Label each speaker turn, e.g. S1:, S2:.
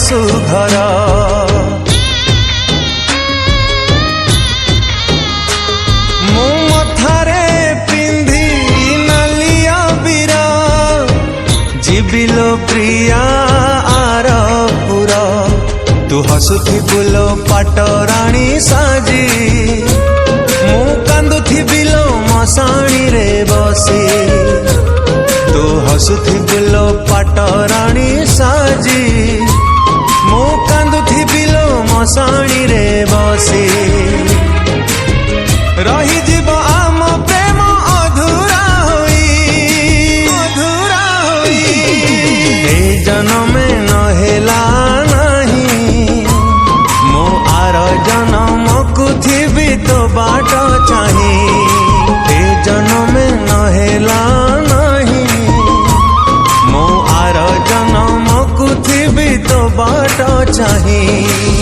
S1: सुघर मो मथारे पिंधी नालिया बीरा जीविलो प्रिया आर पुरा तू हसुथी बुलो पाटराणी साजी मु कांदुथी बिलो मसाणी रे बसी तू हसुथी बिलो पाटराणी साजी मु कांदुथी बिलो मसाणी रे बसी रही जीव आम प्रेम अधूरा होई ए जन्मे नहेला नहीं मो आर जन्म को थी तो बाट चाही ए जन्मे नहेला नहीं मो आर जन्म को थी तो बाट चाही।